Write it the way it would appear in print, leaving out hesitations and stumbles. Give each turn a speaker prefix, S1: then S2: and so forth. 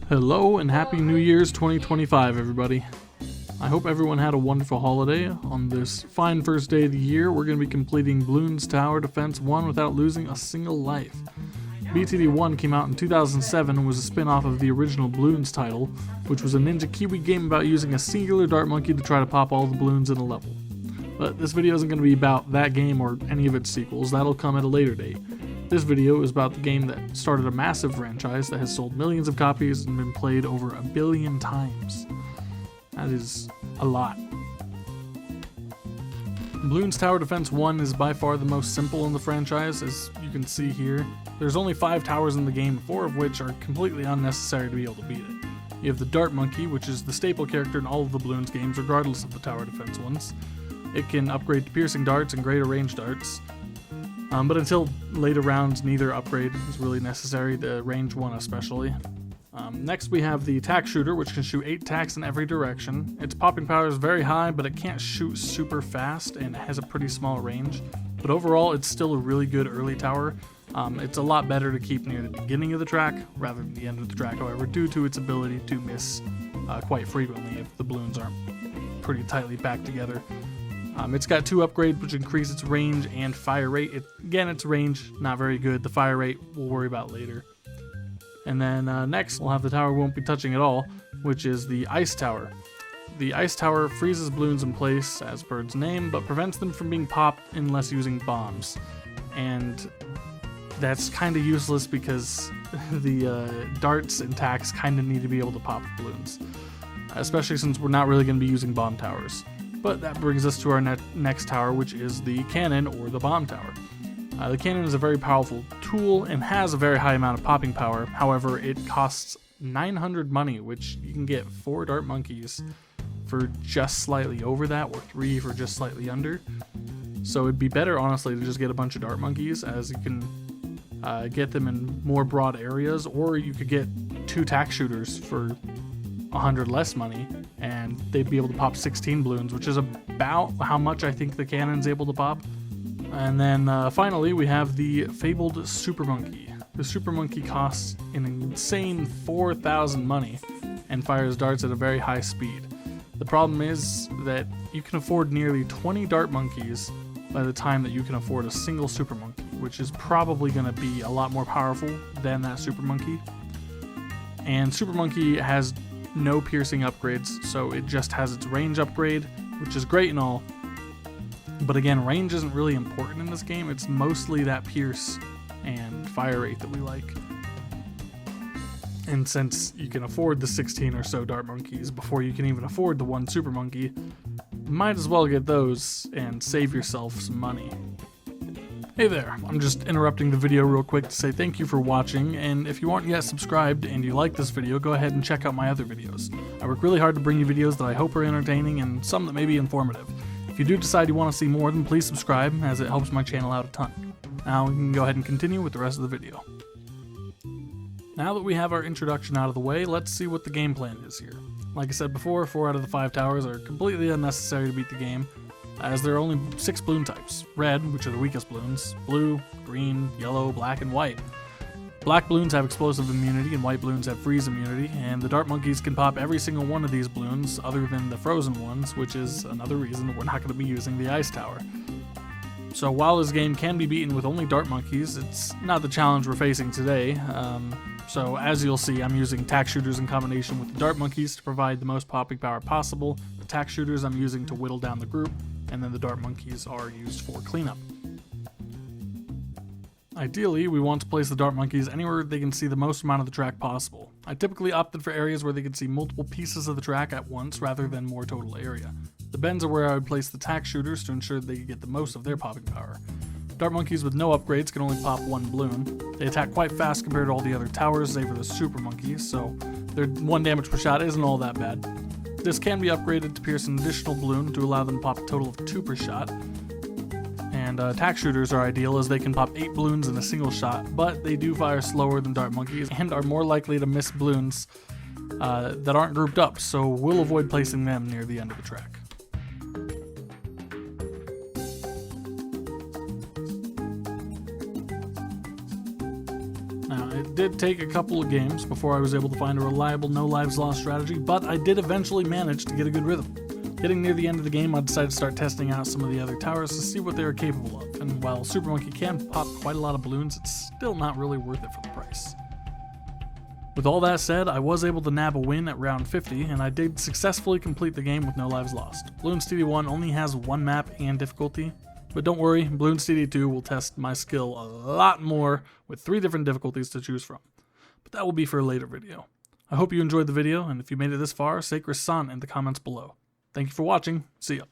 S1: Hello and Happy New Year's 2025, everybody. I hope everyone had a wonderful holiday. On this fine first day of the year, we're going to be completing Bloons Tower Defense 1 without losing a single life. BTD 1 came out in 2007 and was a spin-off of the original Bloons title, which was a Ninja Kiwi game about using a singular dart monkey to try to pop all the balloons in a level. But this video isn't going to be about that game or any of its sequels, that'll come at a later date. This video is about the game that started a massive franchise that has sold millions of copies and been played over 1 billion times. That is a lot. Bloons Tower Defense 1 is by far the most simple in the franchise, as you can see here. There's only 5 towers in the game, 4 of which are completely unnecessary to be able to beat it. You have the Dart Monkey, which is the staple character in all of the Bloons games, regardless of the Tower Defense ones. It can upgrade to piercing darts and greater range darts. But until later rounds, neither upgrade is really necessary, the range one especially. Next we have the tack shooter, which can shoot 8 tacks in every direction. Its popping power is very high, but it can't shoot super fast and it has a pretty small range. But overall, it's still a really good early tower. It's a lot better to keep near the beginning of the track rather than the end of the track, however, due to its ability to miss quite frequently if the balloons aren't pretty tightly packed together. It's got 2 upgrades which increase its range and fire rate. Again, its range, not very good. The fire rate, we'll worry about later. And then next, we'll have the tower we won't be touching at all, which is the Ice Tower. The Ice Tower freezes balloons in place, as per its name, but prevents them from being popped unless using bombs. And that's kind of useless because the darts and tacks kind of need to be able to pop the balloons, especially since we're not really going to be using bomb towers. But that brings us to our next tower, which is the cannon or the bomb tower. The cannon is a very powerful tool and has a very high amount of popping power. However, it costs 900 money, which you can get 4 dart monkeys for just slightly over that, or 3 for just slightly under. So it'd be better, honestly, to just get a bunch of dart monkeys, as you can get them in more broad areas, or you could get 2 tack shooters for 100 less money, and they'd be able to pop 16 balloons, which is about how much I think the cannon's able to pop. And then finally, we have the fabled Super Monkey. The Super Monkey costs an insane 4,000 money and fires darts at a very high speed. The problem is that you can afford nearly 20 dart monkeys by the time that you can afford a single Super Monkey, which is probably going to be a lot more powerful than that Super Monkey. And Super Monkey has no piercing upgrades, so it just has its range upgrade, which is great and all. But again, range isn't really important in this game. It's mostly that pierce and fire rate that we like. And since you can afford the 16 or so dart monkeys before you can even afford the 1 super monkey, might as well get those and save yourself some money. Hey there, I'm just interrupting the video real quick to say thank you for watching, and if you aren't yet subscribed and you like this video, go ahead and check out my other videos. I work really hard to bring you videos that I hope are entertaining and some that may be informative. If you do decide you want to see more, then please subscribe, as it helps my channel out a ton. Now we can go ahead and continue with the rest of the video. Now that we have our introduction out of the way, let's see what the game plan is here. Like I said before, 4 out of the 5 towers are completely unnecessary to beat the game, as there are only 6 balloon types: red, which are the weakest balloons, blue, green, yellow, black, and white. Black balloons have explosive immunity and white balloons have freeze immunity, and the dart monkeys can pop every single one of these balloons other than the frozen ones, which is another reason that we're not going to be using the ice tower. So while this game can be beaten with only dart monkeys, it's not the challenge we're facing today. So as you'll see, I'm using tack shooters in combination with the dart monkeys to provide the most popping power possible. The tack shooters I'm using to whittle down the group, and then the dart monkeys are used for cleanup. Ideally, we want to place the dart monkeys anywhere they can see the most amount of the track possible. I typically opted for areas where they can see multiple pieces of the track at once rather than more total area. The bends are where I would place the tack shooters to ensure that they get the most of their popping power. Dart monkeys with no upgrades can only pop 1 balloon. They attack quite fast compared to all the other towers, save for the super monkeys, so their 1 damage per shot isn't all that bad. This can be upgraded to pierce an additional balloon to allow them to pop a total of 2 per shot. And tack shooters are ideal as they can pop 8 balloons in a single shot, but they do fire slower than dart monkeys and are more likely to miss balloons that aren't grouped up, so we'll avoid placing them near the end of the track. Now, did take a couple of games before I was able to find a reliable no lives lost strategy, but I did eventually manage to get a good rhythm. Getting near the end of the game, I decided to start testing out some of the other towers to see what they were capable of, and while Super Monkey can pop quite a lot of balloons, it's still not really worth it for the price. With all that said, I was able to nab a win at round 50, and I did successfully complete the game with no lives lost. Bloons TD1 only has one map and difficulty, but don't worry, Bloons TD2 will test my skill a lot more with 3 different difficulties to choose from. But that will be for a later video. I hope you enjoyed the video, and if you made it this far, say croissant in the comments below. Thank you for watching. See ya.